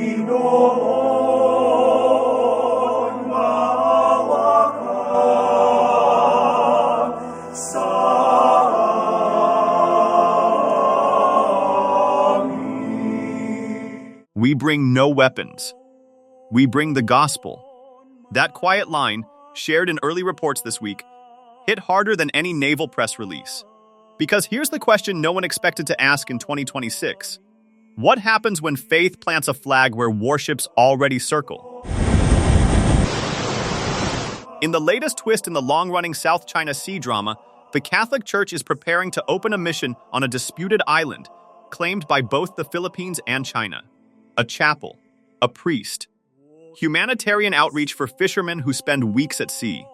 We bring no weapons. We bring the gospel. That quiet line, shared in early reports this week, hit harder than any naval press release. Because here's the question no one expected to ask in 2026. What happens when faith plants a flag where warships already circle? In the latest twist in the long-running South China Sea drama, the Catholic Church is preparing to open a mission on a disputed island, claimed by both the Philippines and China. A chapel, a priest, humanitarian outreach for fishermen who spend weeks at sea.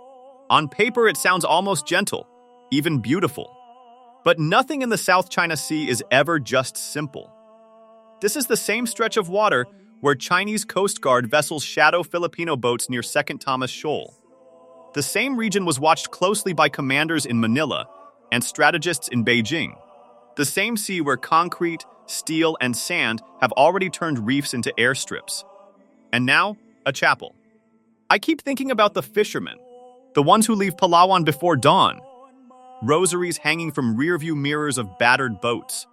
On paper, it sounds almost gentle, even beautiful. But nothing in the South China Sea is ever just simple. This is the same stretch of water where Chinese Coast Guard vessels shadow Filipino boats near Second Thomas Shoal. The same region was watched closely by commanders in Manila and strategists in Beijing. The same sea where concrete, steel, and sand have already turned reefs into airstrips. And now, a chapel. I keep thinking about the fishermen, the ones who leave Palawan before dawn, rosaries hanging from rearview mirrors of battered boats,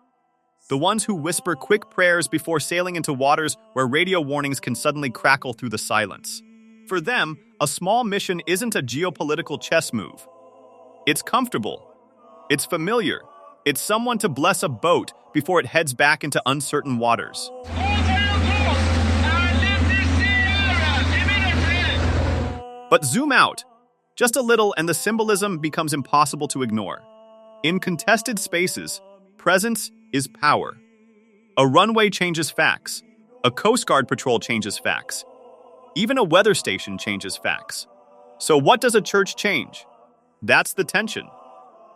the ones who whisper quick prayers before sailing into waters where radio warnings can suddenly crackle through the silence. For them, a small mission isn't a geopolitical chess move. It's comfortable. It's familiar. It's someone to bless a boat before it heads back into uncertain waters. But zoom out, just a little, and the symbolism becomes impossible to ignore. In contested spaces, presence is power. A runway changes facts. A Coast Guard patrol changes facts. Even a weather station changes facts. So what does a church change? That's the tension.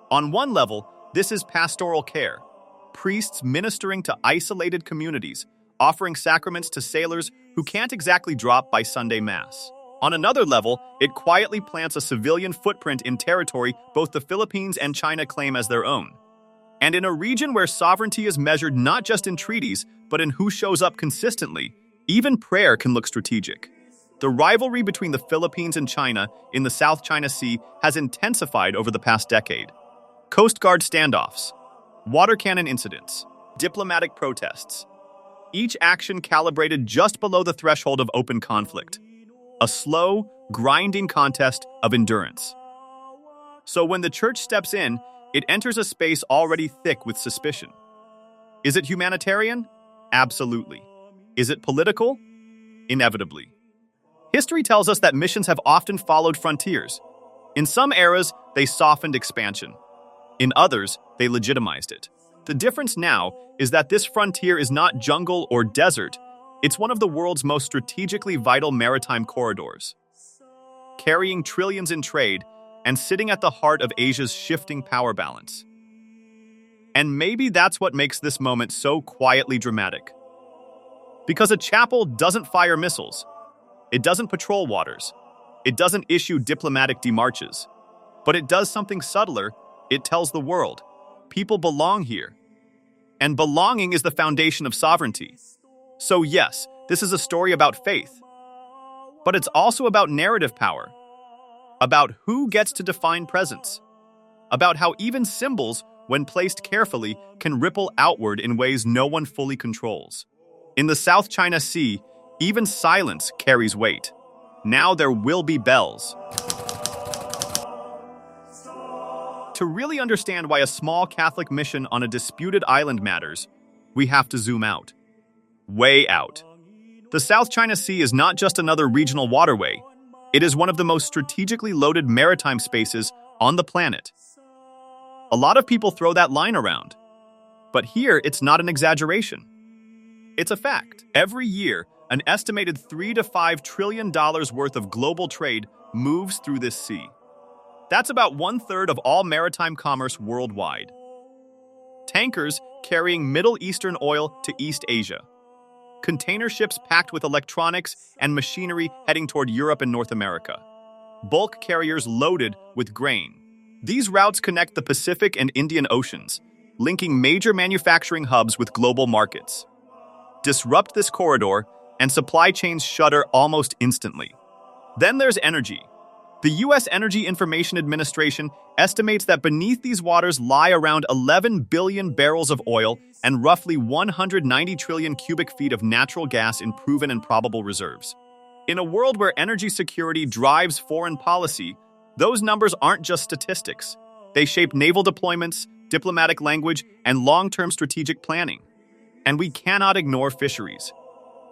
On one level, this is pastoral care. Priests ministering to isolated communities, offering sacraments to sailors who can't exactly drop by Sunday Mass. On another level, it quietly plants a civilian footprint in territory both the Philippines and China claim as their own. And in a region where sovereignty is measured not just in treaties, but in who shows up consistently, even prayer can look strategic. The rivalry between the Philippines and China in the South China Sea has intensified over the past decade. Coast Guard standoffs, water cannon incidents, diplomatic protests. Each action calibrated just below the threshold of open conflict. A slow, grinding contest of endurance. So when the church steps in, it enters a space already thick with suspicion. Is it humanitarian? Absolutely. Is it political? Inevitably. History tells us that missions have often followed frontiers. In some eras, they softened expansion. In others, they legitimized it. The difference now is that this frontier is not jungle or desert. It's one of the world's most strategically vital maritime corridors, carrying trillions in trade and sitting at the heart of Asia's shifting power balance. And maybe that's what makes this moment so quietly dramatic. Because a chapel doesn't fire missiles. It doesn't patrol waters. It doesn't issue diplomatic demarches. But it does something subtler. It tells the world, people belong here. And belonging is the foundation of sovereignty. So yes, this is a story about faith. But it's also about narrative power. About who gets to define presence. About how even symbols, when placed carefully, can ripple outward in ways no one fully controls. In the South China Sea, even silence carries weight. Now there will be bells. To really understand why a small Catholic mission on a disputed island matters, we have to zoom out. Way out. The South China Sea is not just another regional waterway. It is one of the most strategically loaded maritime spaces on the planet. A lot of people throw that line around. But here, it's not an exaggeration. It's a fact. Every year, an estimated $3 to $5 trillion worth of global trade moves through this sea. That's about 1/3 of all maritime commerce worldwide. Tankers carrying Middle Eastern oil to East Asia. Container ships packed with electronics and machinery heading toward Europe and North America. Bulk carriers loaded with grain. These routes connect the Pacific and Indian Oceans, linking major manufacturing hubs with global markets. Disrupt this corridor, and supply chains shudder almost instantly. Then there's energy. The U.S. Energy Information Administration estimates that beneath these waters lie around 11 billion barrels of oil and roughly 190 trillion cubic feet of natural gas in proven and probable reserves. In a world where energy security drives foreign policy, those numbers aren't just statistics. They shape naval deployments, diplomatic language, and long-term strategic planning. And we cannot ignore fisheries.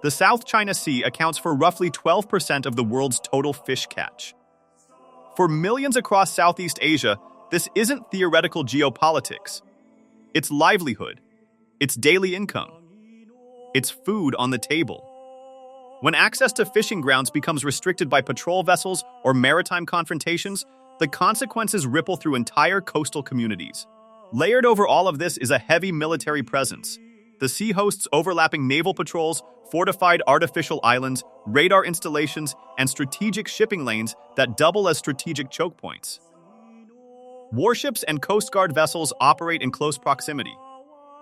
The South China Sea accounts for roughly 12% of the world's total fish catch. For millions across Southeast Asia, this isn't theoretical geopolitics. It's livelihood. It's daily income. It's food on the table. When access to fishing grounds becomes restricted by patrol vessels or maritime confrontations, the consequences ripple through entire coastal communities. Layered over all of this is a heavy military presence. The sea hosts overlapping naval patrols, fortified artificial islands, radar installations, and strategic shipping lanes that double as strategic choke points. Warships and Coast Guard vessels operate in close proximity.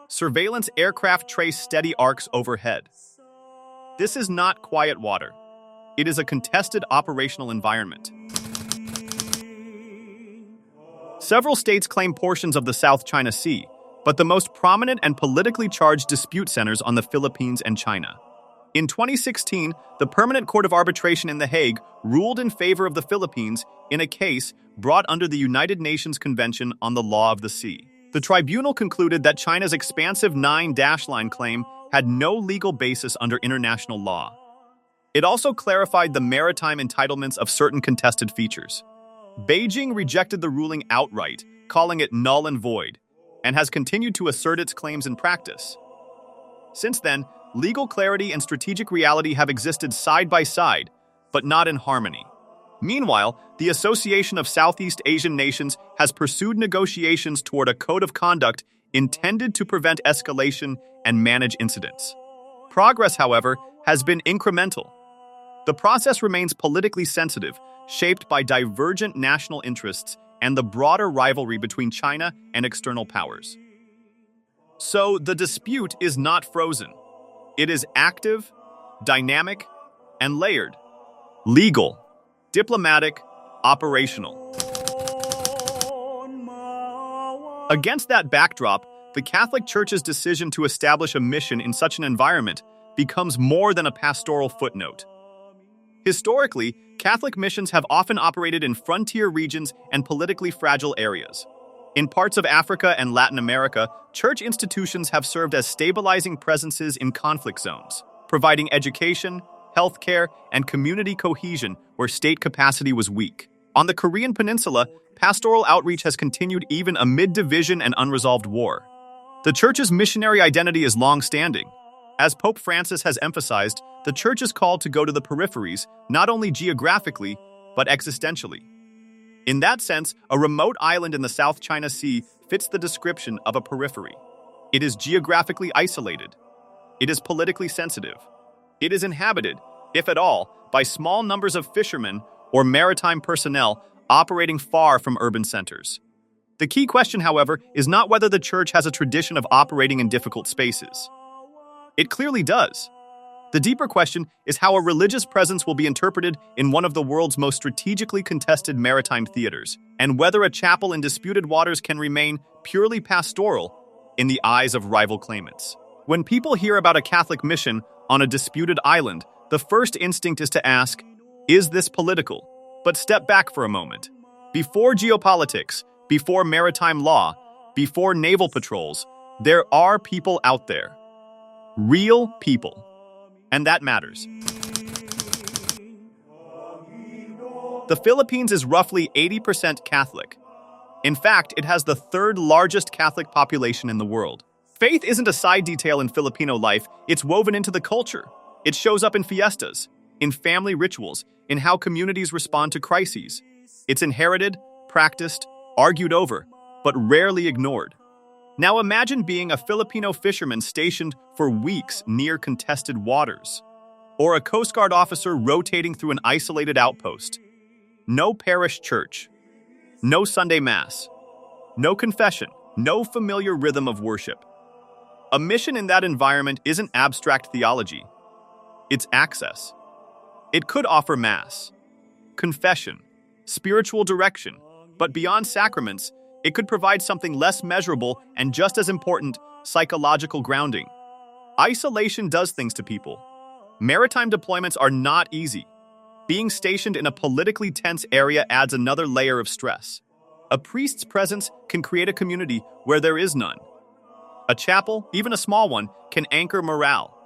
Surveillance aircraft trace steady arcs overhead. This is not quiet water. It is a contested operational environment. Several states claim portions of the South China Sea, but the most prominent and politically charged dispute centers on the Philippines and China. In 2016, the Permanent Court of Arbitration in The Hague ruled in favor of the Philippines in a case brought under the United Nations Convention on the Law of the Sea. The tribunal concluded that China's expansive 9-line claim had no legal basis under international law. It also clarified the maritime entitlements of certain contested features. Beijing rejected the ruling outright, calling it null and void, and has continued to assert its claims in practice. Since then, legal clarity and strategic reality have existed side by side, but not in harmony. Meanwhile, the Association of Southeast Asian Nations has pursued negotiations toward a code of conduct intended to prevent escalation and manage incidents. Progress, however, has been incremental. The process remains politically sensitive, shaped by divergent national interests and the broader rivalry between China and external powers. So the dispute is not frozen. It is active, dynamic, and layered. Legal, diplomatic, operational. Against that backdrop, the Catholic Church's decision to establish a mission in such an environment becomes more than a pastoral footnote. Historically, Catholic missions have often operated in frontier regions and politically fragile areas. In parts of Africa and Latin America, church institutions have served as stabilizing presences in conflict zones, providing education, healthcare, and community cohesion where state capacity was weak. On the Korean Peninsula, pastoral outreach has continued even amid division and unresolved war. The Church's missionary identity is long-standing. As Pope Francis has emphasized, the Church is called to go to the peripheries, not only geographically, but existentially. In that sense, a remote island in the South China Sea fits the description of a periphery. It is geographically isolated. It is politically sensitive. It is inhabited, if at all, by small numbers of fishermen or maritime personnel operating far from urban centers. The key question, however, is not whether the Church has a tradition of operating in difficult spaces. It clearly does. The deeper question is how a religious presence will be interpreted in one of the world's most strategically contested maritime theaters, and whether a chapel in disputed waters can remain purely pastoral in the eyes of rival claimants. When people hear about a Catholic mission on a disputed island, the first instinct is to ask, is this political? But step back for a moment. Before geopolitics, before maritime law, before naval patrols, there are people out there. Real people. And that matters. The Philippines is roughly 80% Catholic. In fact, it has the third largest Catholic population in the world. Faith isn't a side detail in Filipino life, it's woven into the culture. It shows up in fiestas, in family rituals, in how communities respond to crises. It's inherited, practiced, argued over, but rarely ignored. Now imagine being a Filipino fisherman stationed for weeks near contested waters, or a Coast Guard officer rotating through an isolated outpost. No parish church, no Sunday Mass, no confession, no familiar rhythm of worship. A mission in that environment isn't abstract theology. its access. It could offer mass, confession, spiritual direction, but beyond sacraments, it could provide something less measurable and just as important, psychological grounding. Isolation does things to people. Maritime deployments are not easy. Being stationed in a politically tense area adds another layer of stress. A priest's presence can create a community where there is none. A chapel, even a small one, can anchor morale.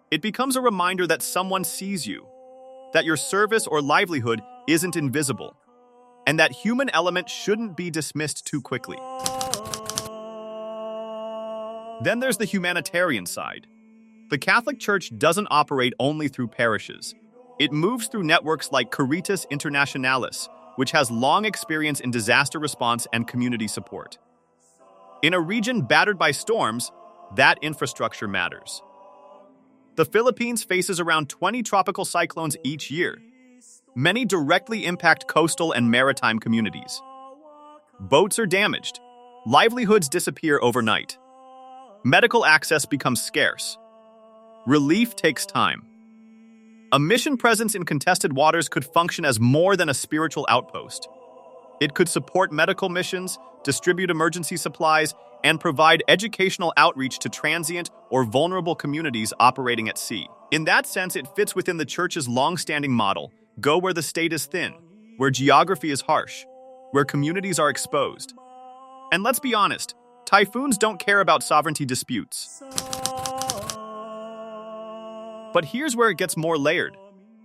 It becomes a reminder that someone sees you, that your service or livelihood isn't invisible, and that human element shouldn't be dismissed too quickly. Then there's the humanitarian side. The Catholic Church doesn't operate only through parishes. It moves through networks like Caritas Internationalis, which has long experience in disaster response and community support. In a region battered by storms, that infrastructure matters. The Philippines faces around 20 tropical cyclones each year. Many directly impact coastal and maritime communities. Boats are damaged. Livelihoods disappear overnight. Medical access becomes scarce. Relief takes time. A mission presence in contested waters could function as more than a spiritual outpost. It could support medical missions, distribute emergency supplies, and provide educational outreach to transient or vulnerable communities operating at sea. In that sense, it fits within the Church's long-standing model: go where the state is thin, where geography is harsh, where communities are exposed. And let's be honest, typhoons don't care about sovereignty disputes. But here's where it gets more layered.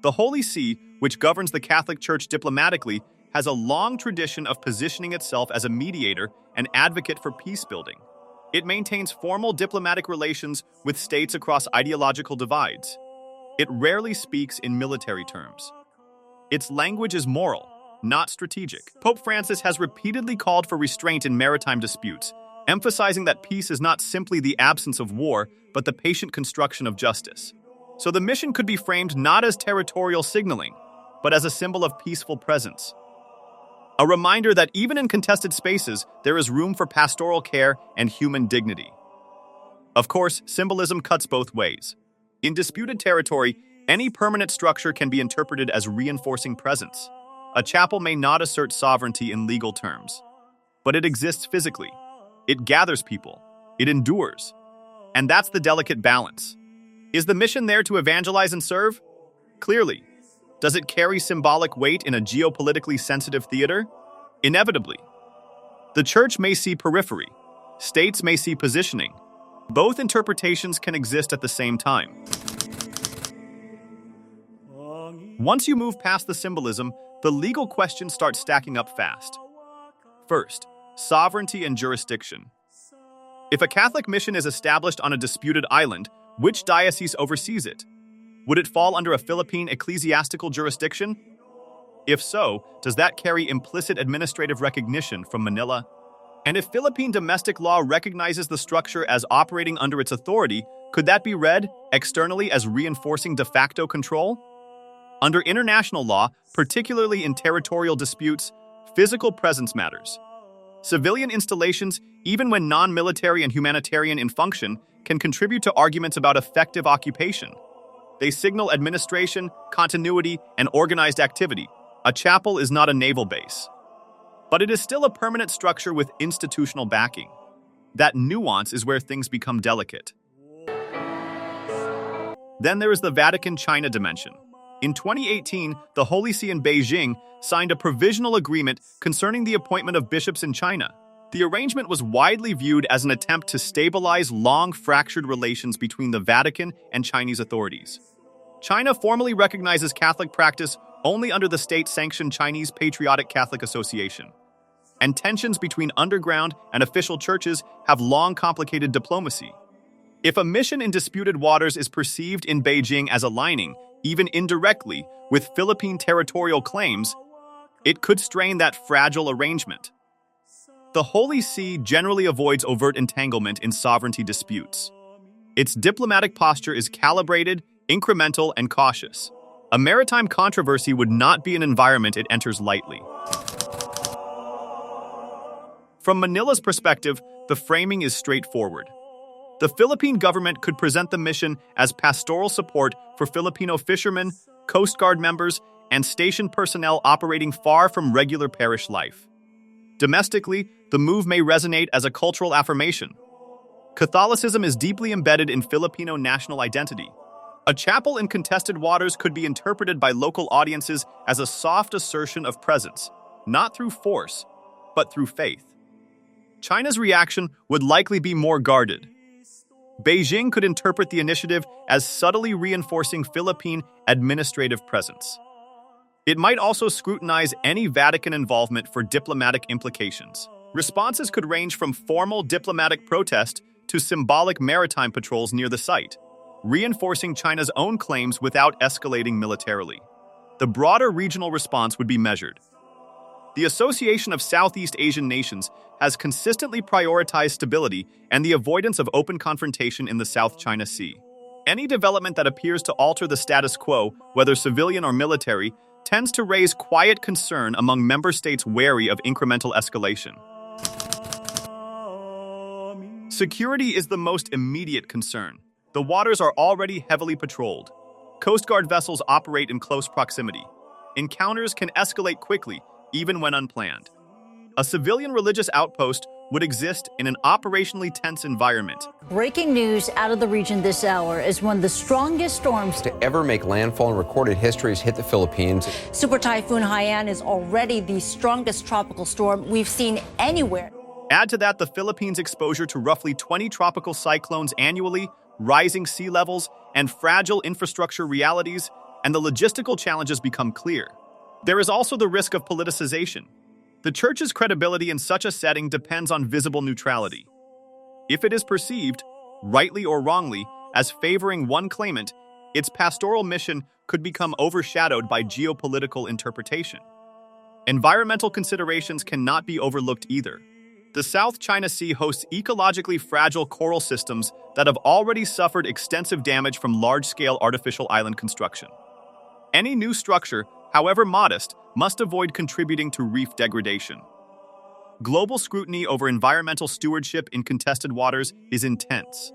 The Holy See, which governs the Catholic Church diplomatically, has a long tradition of positioning itself as a mediator and advocate for peace building. It maintains formal diplomatic relations with states across ideological divides. It rarely speaks in military terms. Its language is moral, not strategic. Pope Francis has repeatedly called for restraint in maritime disputes, emphasizing that peace is not simply the absence of war, but the patient construction of justice. So the mission could be framed not as territorial signaling, but as a symbol of peaceful presence. A reminder that even in contested spaces, there is room for pastoral care and human dignity. Of course, symbolism cuts both ways. In disputed territory, any permanent structure can be interpreted as reinforcing presence. A chapel may not assert sovereignty in legal terms, but it exists physically. It gathers people. It endures. And that's the delicate balance. Is the mission there to evangelize and serve? Clearly. Does it carry symbolic weight in a geopolitically sensitive theater? Inevitably. The Church may see periphery. States may see positioning. Both interpretations can exist at the same time. Once you move past the symbolism, the legal questions start stacking up fast. First, sovereignty and jurisdiction. If a Catholic mission is established on a disputed island, which diocese oversees it? Would it fall under a Philippine ecclesiastical jurisdiction? If so, does that carry implicit administrative recognition from Manila? And if Philippine domestic law recognizes the structure as operating under its authority, could that be read externally as reinforcing de facto control? Under international law, particularly in territorial disputes, physical presence matters. Civilian installations, even when non-military and humanitarian in function, can contribute to arguments about effective occupation. They signal administration, continuity, and organized activity. A chapel is not a naval base. But it is still a permanent structure with institutional backing. That nuance is where things become delicate. Then there is the Vatican-China dimension. In 2018, the Holy See in Beijing signed a provisional agreement concerning the appointment of bishops in China. The arrangement was widely viewed as an attempt to stabilize long-fractured relations between the Vatican and Chinese authorities. China formally recognizes Catholic practice only under the state-sanctioned Chinese Patriotic Catholic Association. And tensions between underground and official churches have long complicated diplomacy. If a mission in disputed waters is perceived in Beijing as aligning, even indirectly, with Philippine territorial claims, it could strain that fragile arrangement. The Holy See generally avoids overt entanglement in sovereignty disputes. Its diplomatic posture is calibrated, incremental, and cautious. A maritime controversy would not be an environment it enters lightly. From Manila's perspective, the framing is straightforward. The Philippine government could present the mission as pastoral support for Filipino fishermen, Coast Guard members, and station personnel operating far from regular parish life. Domestically, the move may resonate as a cultural affirmation. Catholicism is deeply embedded in Filipino national identity. A chapel in contested waters could be interpreted by local audiences as a soft assertion of presence, not through force, but through faith. China's reaction would likely be more guarded. Beijing could interpret the initiative as subtly reinforcing Philippine administrative presence. It might also scrutinize any Vatican involvement for diplomatic implications. Responses could range from formal diplomatic protest to symbolic maritime patrols near the site, reinforcing China's own claims without escalating militarily. The broader regional response would be measured. The Association of Southeast Asian Nations has consistently prioritized stability and the avoidance of open confrontation in the South China Sea. Any development that appears to alter the status quo, whether civilian or military, tends to raise quiet concern among member states wary of incremental escalation. Security is the most immediate concern. The waters are already heavily patrolled. Coast Guard vessels operate in close proximity. Encounters can escalate quickly, even when unplanned. A civilian religious outpost would exist in an operationally tense environment. Breaking news out of the region this hour is one of the strongest storms to ever make landfall in recorded history has hit the Philippines. Super Typhoon Haiyan is already the strongest tropical storm we've seen anywhere. Add to that the Philippines' exposure to roughly 20 tropical cyclones annually, rising sea levels, and fragile infrastructure realities, and the logistical challenges become clear. There is also the risk of politicization. The Church's credibility in such a setting depends on visible neutrality. If it is perceived, rightly or wrongly, as favoring one claimant, its pastoral mission could become overshadowed by geopolitical interpretation. Environmental considerations cannot be overlooked either. The South China Sea hosts ecologically fragile coral systems that have already suffered extensive damage from large-scale artificial island construction. Any new structure, however modest, must avoid contributing to reef degradation. Global scrutiny over environmental stewardship in contested waters is intense.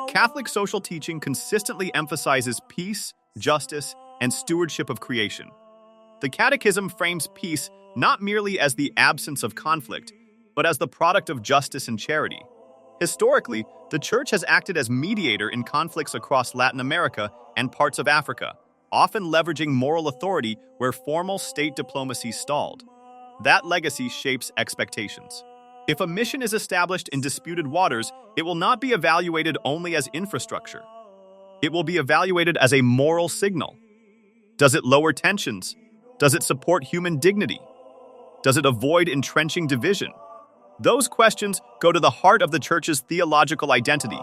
Catholic social teaching consistently emphasizes peace, justice, and stewardship of creation. The Catechism frames peace not merely as the absence of conflict, but as the product of justice and charity. Historically, the Church has acted as mediator in conflicts across Latin America and parts of Africa, often leveraging moral authority where formal state diplomacy stalled. That legacy shapes expectations. If a mission is established in disputed waters, it will not be evaluated only as infrastructure. It will be evaluated as a moral signal. Does it lower tensions? Does it support human dignity? Does it avoid entrenching division? Those questions go to the heart of the Church's theological identity.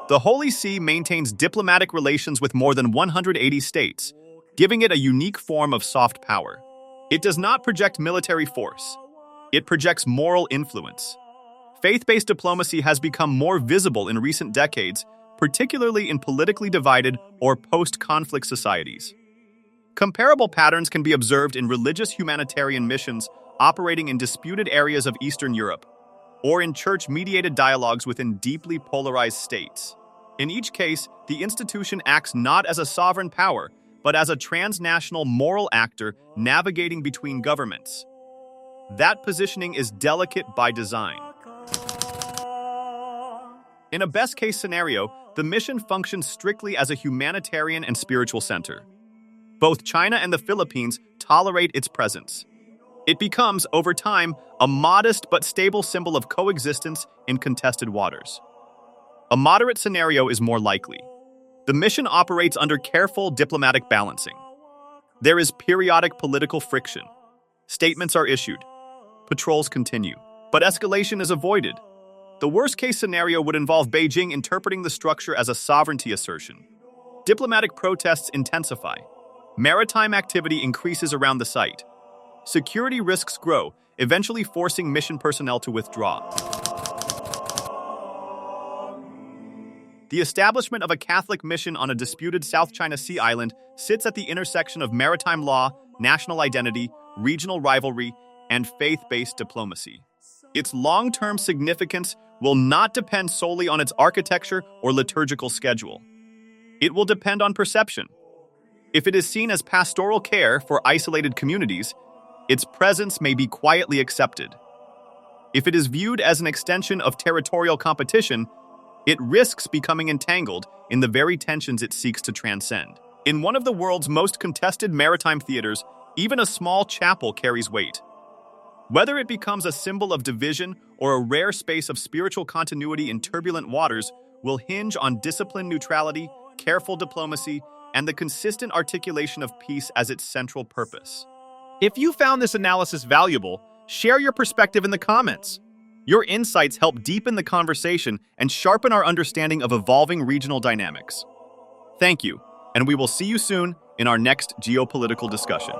The Holy See maintains diplomatic relations with more than 180 states, giving it a unique form of soft power. It does not project military force. It projects moral influence. Faith-based diplomacy has become more visible in recent decades, particularly in politically divided or post-conflict societies. Comparable patterns can be observed in religious humanitarian missions operating in disputed areas of Eastern Europe, or in church-mediated dialogues within deeply polarized states. In each case, the institution acts not as a sovereign power, but as a transnational moral actor navigating between governments. That positioning is delicate by design. In a best-case scenario, the mission functions strictly as a humanitarian and spiritual center. Both China and the Philippines tolerate its presence. It becomes, over time, a modest but stable symbol of coexistence in contested waters. A moderate scenario is more likely. The mission operates under careful diplomatic balancing. There is periodic political friction. Statements are issued. Patrols continue. But escalation is avoided. The worst-case scenario would involve Beijing interpreting the structure as a sovereignty assertion. Diplomatic protests intensify. Maritime activity increases around the site. Security risks grow, eventually forcing mission personnel to withdraw. The establishment of a Catholic mission on a disputed South China Sea island sits at the intersection of maritime law, national identity, regional rivalry, and faith-based diplomacy. Its long-term significance will not depend solely on its architecture or liturgical schedule. It will depend on perception. If it is seen as pastoral care for isolated communities, its presence may be quietly accepted. If it is viewed as an extension of territorial competition, it risks becoming entangled in the very tensions it seeks to transcend. In one of the world's most contested maritime theaters, even a small chapel carries weight. Whether it becomes a symbol of division or a rare space of spiritual continuity in turbulent waters will hinge on disciplined neutrality, careful diplomacy, and the consistent articulation of peace as its central purpose. If you found this analysis valuable, share your perspective in the comments. Your insights help deepen the conversation and sharpen our understanding of evolving regional dynamics. Thank you, and we will see you soon in our next geopolitical discussion.